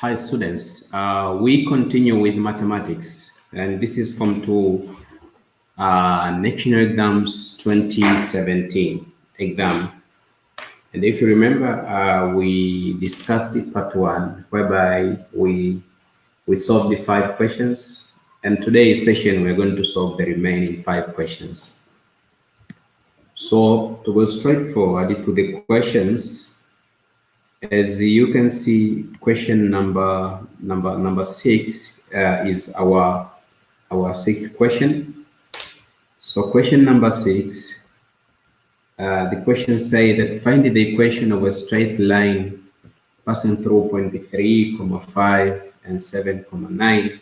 Hi students, we continue with mathematics, and this is from national exams 2017 exam. And if you remember, we discussed it part one, whereby we solved the 5 questions, and today's session we're going to solve the remaining 5 questions. So to go straight forward to the questions, as you can see, question number 6 is our 6th question. So question number 6, the question says that find the equation of a straight line passing through point 3, 5, and 7, 9,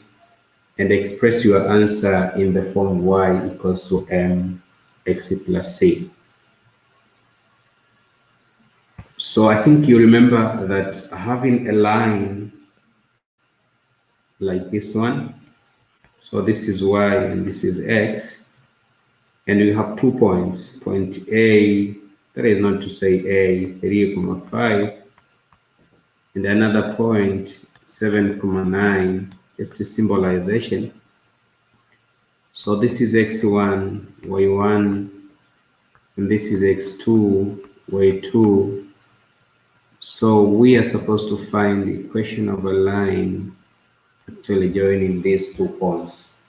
and express your answer in the form y equals to mx plus c. So I think you remember that having a line like this one, so this is y and this is x, and we have 2 points, point A, that is not to say A, 3, 5, and another point, 7, 9, just a symbolization. So this is x1, y1, and this is x2, y2. So we are supposed to find the equation of a line actually joining these 2 points.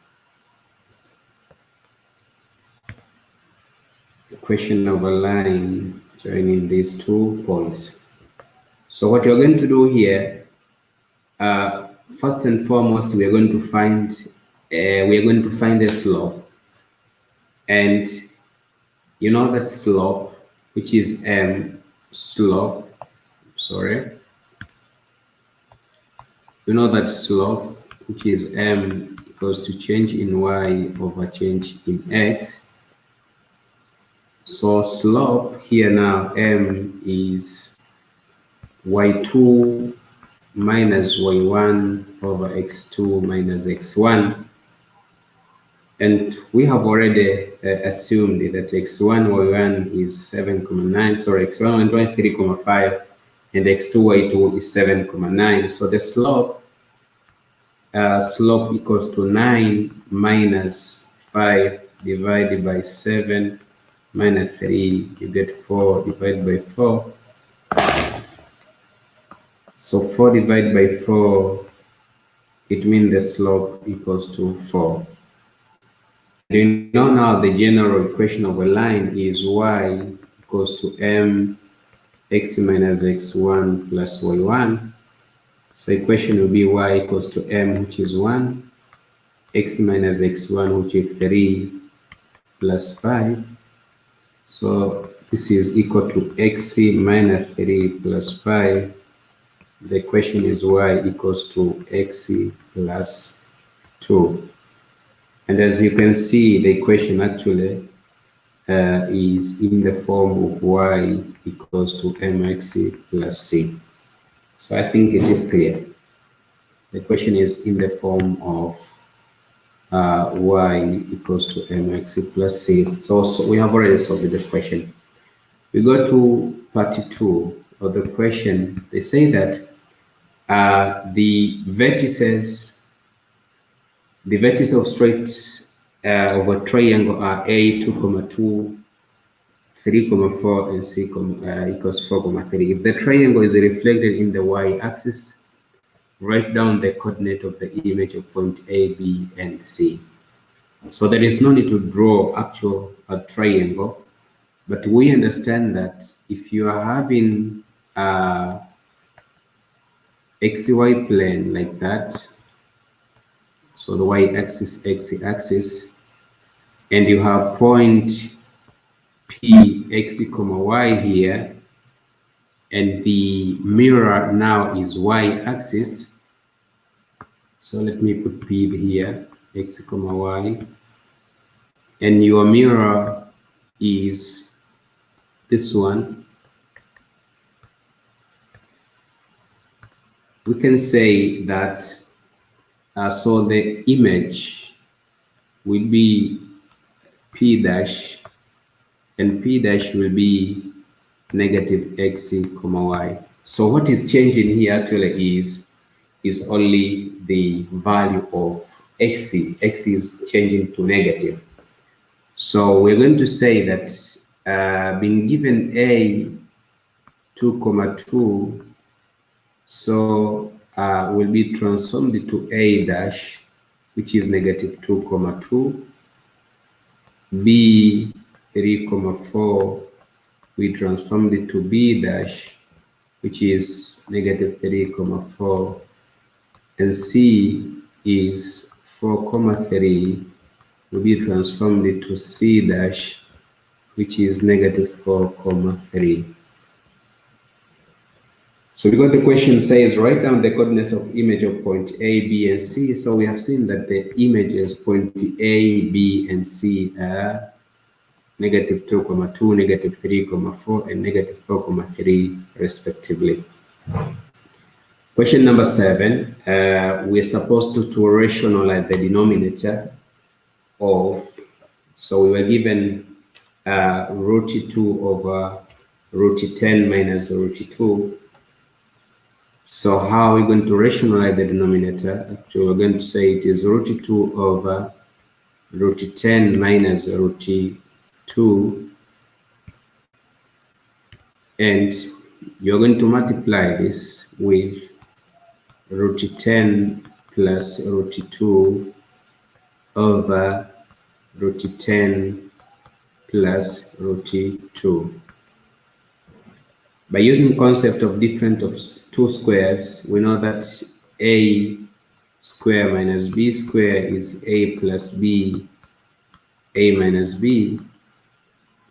Equation of a line joining these 2 points. So what you're going to do here, first and foremost, we are going to find a slope, and you know that slope, which is slope. You know that slope, which is m equals to change in y over change in x. So slope here now, m is y2 minus y1 over x2 minus x1. And we have already assumed that x1, y1 is 7, 9, sorry, x1, y1, 3, 5, and x2, y2 is 7, 9. So the slope equals to 9 minus 5 divided by 7 minus 3, you get 4 divided by 4. So 4 divided by 4, it means the slope equals to 4. You know now the general equation of a line is y equals to m x minus x1 plus y1. So equation will be y equals to m, which is 1, x minus x1, which is 3, plus 5. So this is equal to x minus 3 plus 5. The equation is y equals to x plus 2. And as you can see, the equation actually is in the form of y equals to mx plus c. So I think it is clear. The equation is in the form of y equals to mx plus c. So we have already solved the question. We go to part 2 of the question. They say that the vertices of straight of a triangle are a 2, 3, 4, and c equals 4, 3. If the triangle is reflected in the y-axis, write down the coordinate of the image of point A, B, and C. So there is no need to draw a triangle, but we understand that if you are having XY plane like that, so the y-axis, x-axis, and you have point P, x, y here, and the mirror now is y-axis. So let me put P here, x, y, and your mirror is this one. We can say that so the image will be P dash, and P dash will be negative x, y. So what is changing here actually is is only the value of x. X is changing to negative. So we're going to say that being given a 2, 2, so will be transformed to a dash, which is negative 2, 2, b 3, 4, we transformed it to b dash, which is negative 3, 4, and c is 4, 3, will be transformed into c dash, which is negative 4, 3. So because the question says write down the coordinates of image of point A, B, and C, so we have seen that the images point A, B, and C are negative 2, 2, negative 3, 4, and negative 4, 3, respectively. Question number 7, we're supposed to rationalize the denominator of, so we were given root 2 over root 10 minus root 2. So how are we going to rationalize the denominator? Actually, we're going to say it is root 2 over root 10 minus root 2, and you're going to multiply this with root 10 plus root 2 over root 10 plus root 2. By using concept of difference of two squares, we know that a square minus b square is a plus b, a minus b.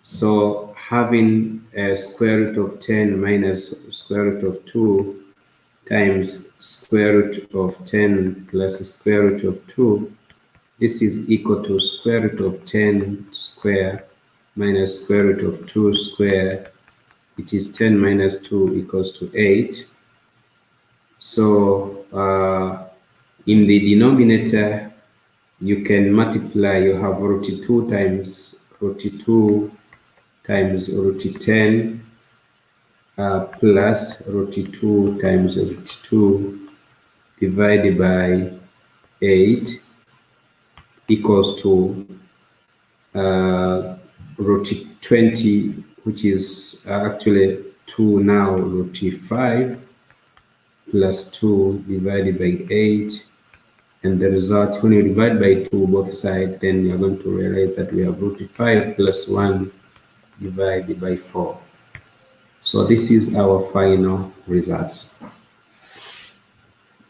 So having a square root of 10 minus square root of 2 times square root of 10 plus square root of 2, this is equal to square root of 10 square minus square root of 2 square. It is 10 minus 2 equals to 8. So in the denominator, you can multiply, you have root 2 times root 2 times root 10 plus root 2 times root 2 divided by 8 equals to root 20, which is actually 2 now, root 5 plus 2 divided by 8, and the result, when you divide by 2 both sides, then you're going to realize that we have root 5 plus 1 divided by 4. So this is our final results.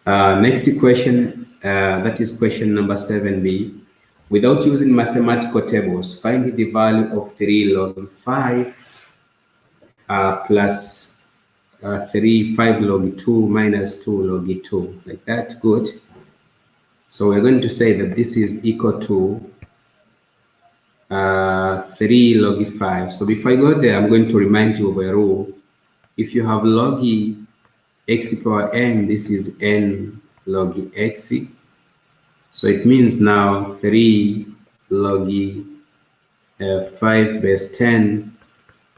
Next question, that is question number 7b. Without using mathematical tables, find the value of 3 log 5 plus 5 log 2 minus 2 log 2, like that. Good. So we're going to say that this is equal to 3 log 5. So before I go there, I'm going to remind you of a rule. If you have log x power n, this is n log x. So it means now 3 log 5 base 10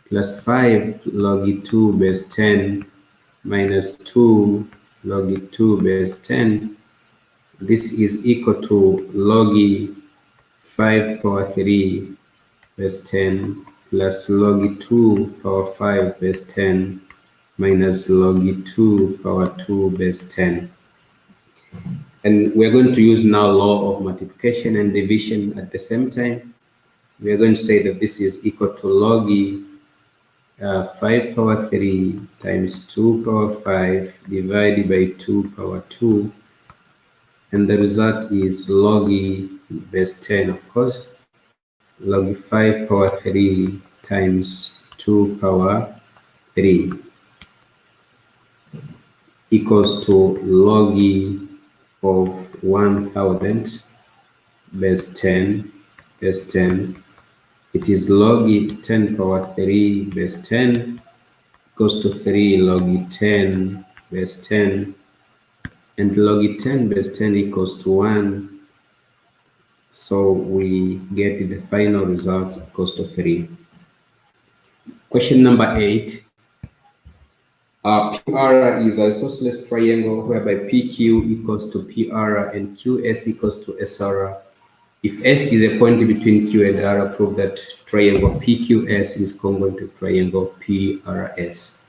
plus 5 log 2 base 10 minus 2 log 2 base 10. This is equal to log 5 power 3 base 10 plus log 2 power 5 base 10 minus log 2 power 2 base 10. And we're going to use now law of multiplication and division at the same time. We're going to say that this is equal to log 5 power 3 times 2 power 5 divided by 2 power 2. And the result is log base 10, of course. Log 5 power 3 times 2 power 3 equals to log of 1000 base 10 base 10. It is log 10 power 3 base 10 equals to 3 log 10 base 10, and log 10 base 10 equals to 1. So we get the final result equals to 3. Question number 8. PR is isosceles triangle whereby PQ equals to PR and QS equals to SR. If S is a point between Q and R, prove that triangle PQS is congruent to triangle PRS.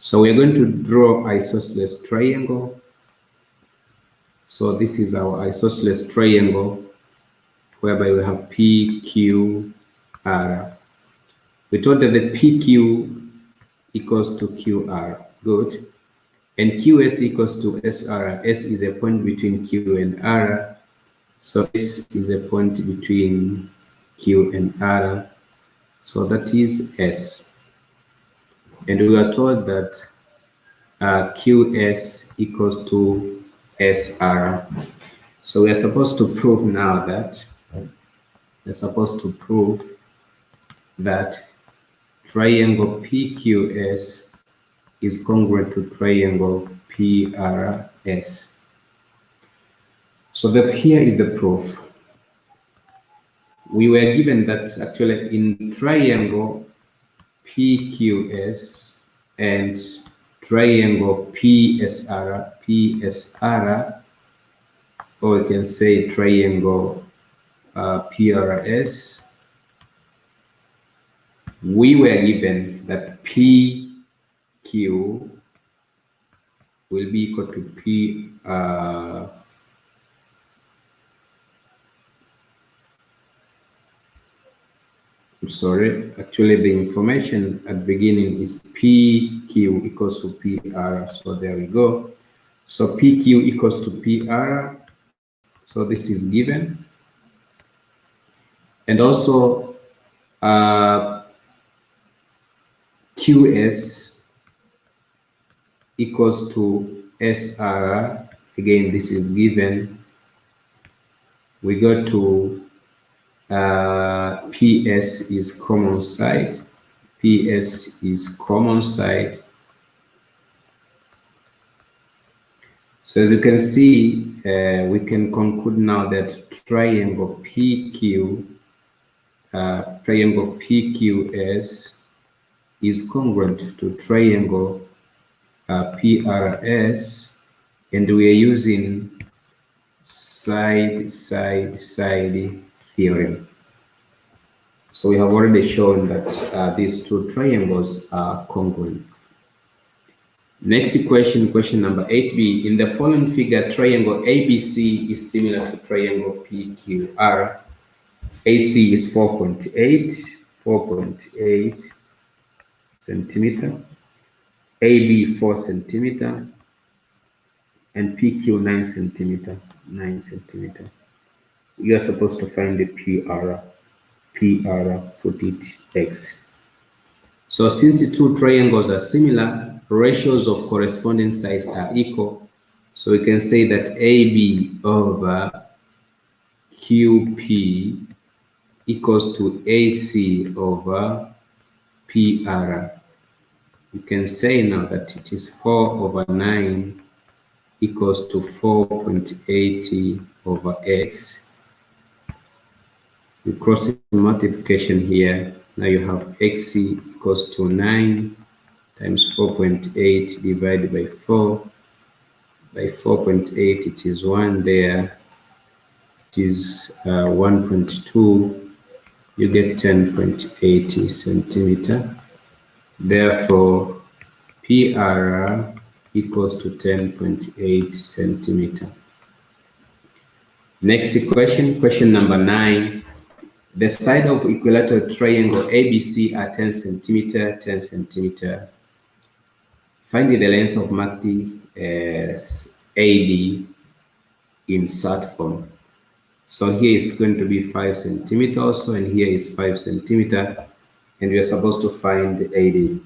So we're going to draw isosceles triangle. So this is our isosceles triangle whereby we have PQR. We told that the PQ equals to QR. Good. And QS equals to SR. S is a point between Q and R. So this is a point between Q and R. So that is S. And we are told that QS equals to SR. So we are supposed to prove now that triangle PQS is congruent to triangle PRS. So here is the proof. We were given that actually in triangle PQS and triangle PSR, or we can say triangle PRS, we were given that PQ will be equal to actually the information at the beginning is PQ equals to PR. So there we go. So PQ equals to PR. So this is given. And also QS equals to SR. Again, this is given. We go to PS is common side. PS is common side. So as you can see, we can conclude now that triangle PQS is congruent to triangle PRS, and we are using side theorem. So we have already shown that these two triangles are congruent. Next question, question number 8b. In the following figure, triangle ABC is similar to triangle PQR. AC is 4.8 centimeter, AB 4 centimeter, and PQ 9 centimeter. You are supposed to find the PR, put it X. So since the two triangles are similar, ratios of corresponding sides are equal. So we can say that AB over QP equals to AC over PR. You can say now that it is 4 over 9 equals to 4.80 over X. You cross multiplication here. Now you have XC equals to 9 times 4.8 divided by 4. By 4.8, it is 1 there. It is 1.2. You get 10.80 centimeter. Therefore, PR equals to 10.8 centimeter. Next question, question number 9. The side of equilateral triangle ABC are 10 centimeter, 10 centimeter. Find the length of MACD as AD in SAT form. So here is going to be 5 centimeter also, and here is 5 centimeter, and we are supposed to find the AD.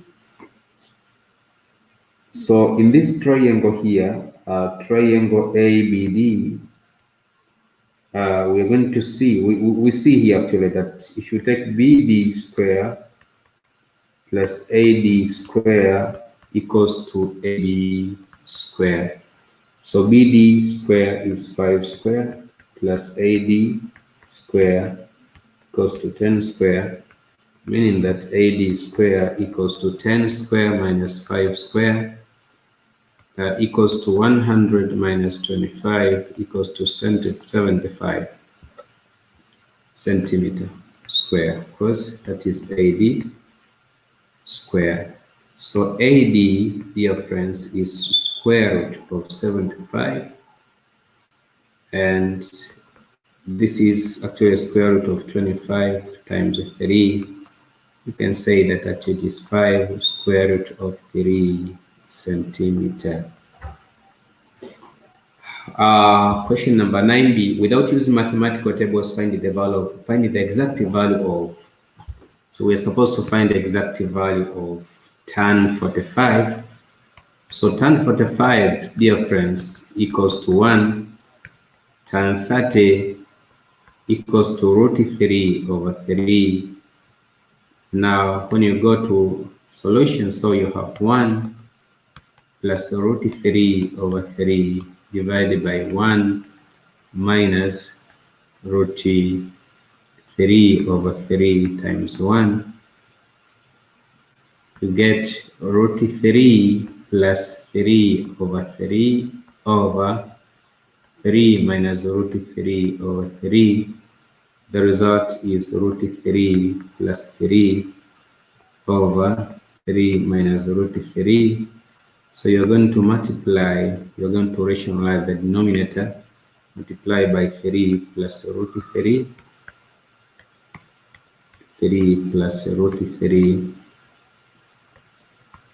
So in this triangle here, triangle ABD, we're going to see, we see here actually that if you take BD square plus AD square equals to AB square. So BD square is 5 square plus AD square equals to 10 square, meaning that AD square equals to 10 square minus 5 square, equals to 100 minus 25 equals to 75 centimeter square. Of course, that is AD square. So AD, dear friends, is square root of 75, and this is actually a square root of 25 times 3. You can say that actually it is 5 square root of 3 centimeter. Question number 9b. Without using mathematical tables, find the exact value of. So we're supposed to find the exact value of tan 45. So tan 45, dear friends, equals to 1. Tan 30 equals to root 3 over 3. Now, when you go to solution, so you have 1 plus root 3 over 3 divided by 1 minus root 3 over 3 times 1. You get root 3 plus 3 over 3 over 3 minus root 3 over 3. The result is root 3 plus 3 over 3 minus root 3. So you're going to multiply, you're going to rationalize the denominator, multiply by 3 plus root 3, 3 plus root 3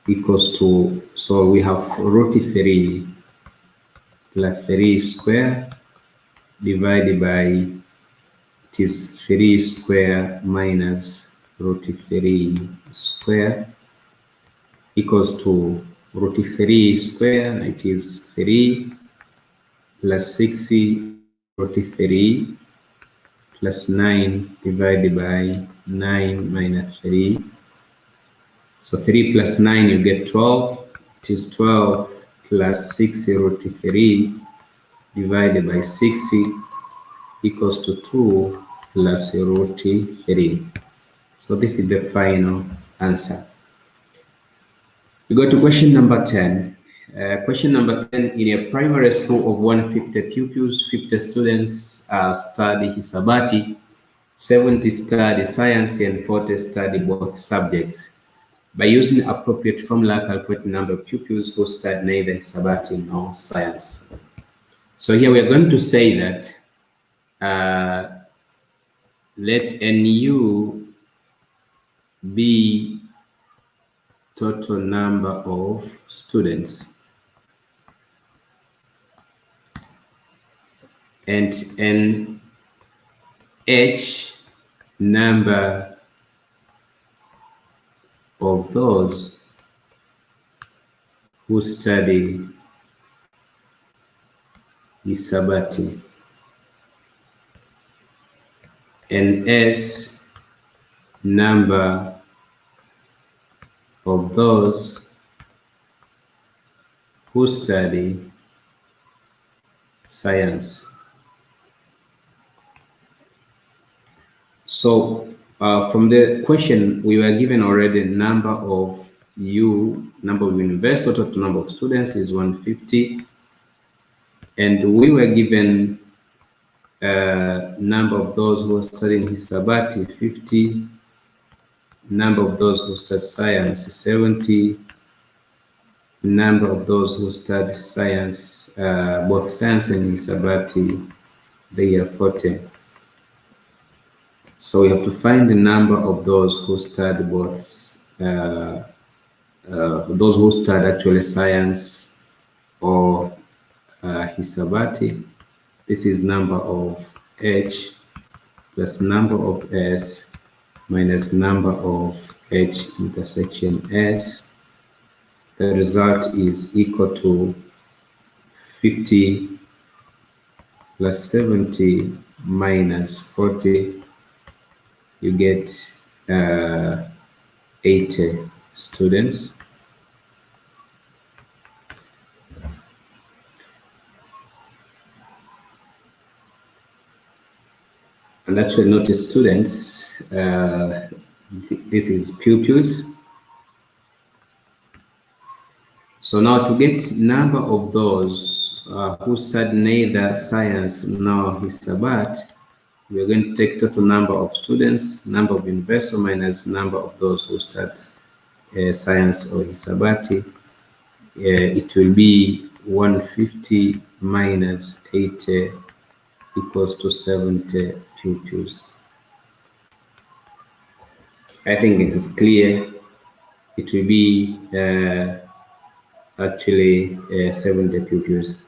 equals to, so we have root 3 plus 3 square divided by, it is 3 square minus root 3 square equals to root 3 square, it is 3 plus 6 root 3 plus 9 divided by 9 minus 3. So 3 plus 9, you get 12. It is 12 plus 6 root 3 divided by 6 equals to 2 plus root 3. So this is the final answer. We go to question number 10. Question number 10, in a primary school of 150 pupils, 50 students study Hisabati, 70 study science, and 40 study both subjects. By using appropriate formula, calculate the number of pupils who study neither Hisabati nor science. So here we are going to say that let NU be total number of students, and NH number of those who study Hisabati, and S number of those who study science. So from the question, we were given already number of university, total number of students is 150, and we were given number of those who are studying Hisabati 50, number of those who study science 70, number of those who study science, both science and Hisabati, they are 40. So we have to find the number of those who study both, those who study actually science or Hisabati. This is number of H plus number of S minus number of H intersection S. The result is equal to 50 plus 70 minus 40. You get 80 students. And actually not students, this is pupils. So now to get number of those who study neither science nor hisabati, we are going to take total number of students, number of university minus number of those who start science or hisabati. It will be 150 minus 80 equals to 70 pupils. I think it is clear. It will be actually 70 pupils.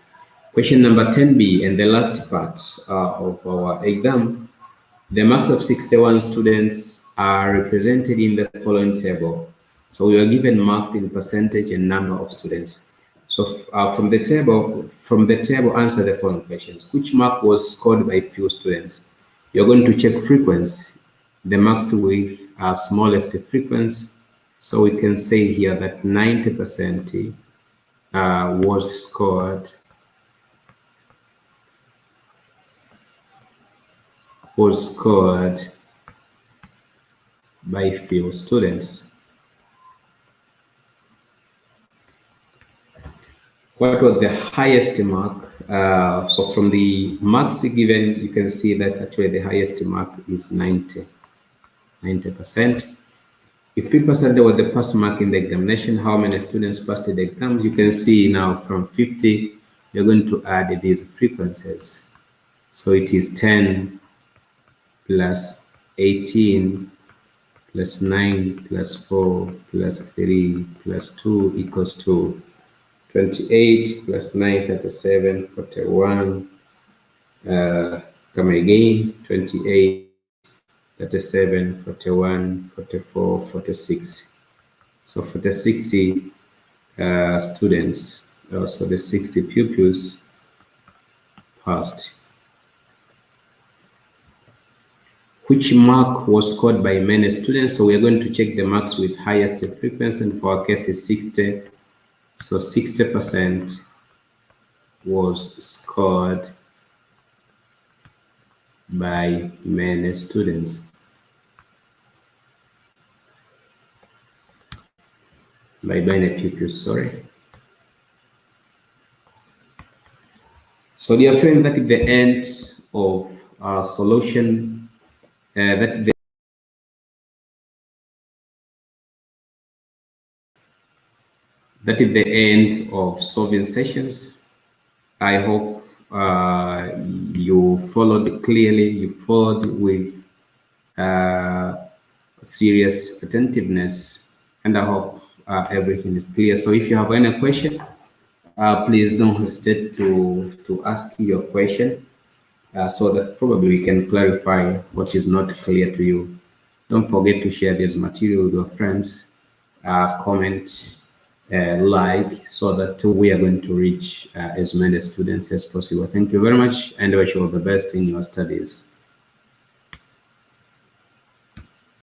Question number 10b and the last part of our exam. The marks of 61 students are represented in the following table. So we are given marks in percentage and number of students. So from the table, answer the following questions. Which mark was scored by few students? You're going to check frequency. The marks with smallest frequency. So we can say here that 90% was scored by few students. What was the highest mark? So from the marks given, you can see that actually the highest mark is 90%. If 3% was the pass mark in the examination, how many students passed the exam? You can see now from 50, you're going to add these frequencies. So it is 10 plus 18 plus 9 plus 4 plus 3 plus 2 equals to 28 plus 9, 37, 41. Come again, 28, 37, 41, 44, 46. So 46 students, so the 60 pupils passed. Which mark was scored by many students? So we are going to check the marks with highest frequency, and for our case is 60. So 60% was scored by many students. By many pupils, sorry. So dear friend, that is the end of our solution. That is the end of solving sessions. I hope you followed clearly, you followed with serious attentiveness, and I hope everything is clear. So if you have any question, please don't hesitate to ask your question so that probably we can clarify what is not clear to you. Don't forget to share this material with your friends, comment, like, so that we are going to reach as many students as possible. Thank you very much, and I wish you all the best in your studies.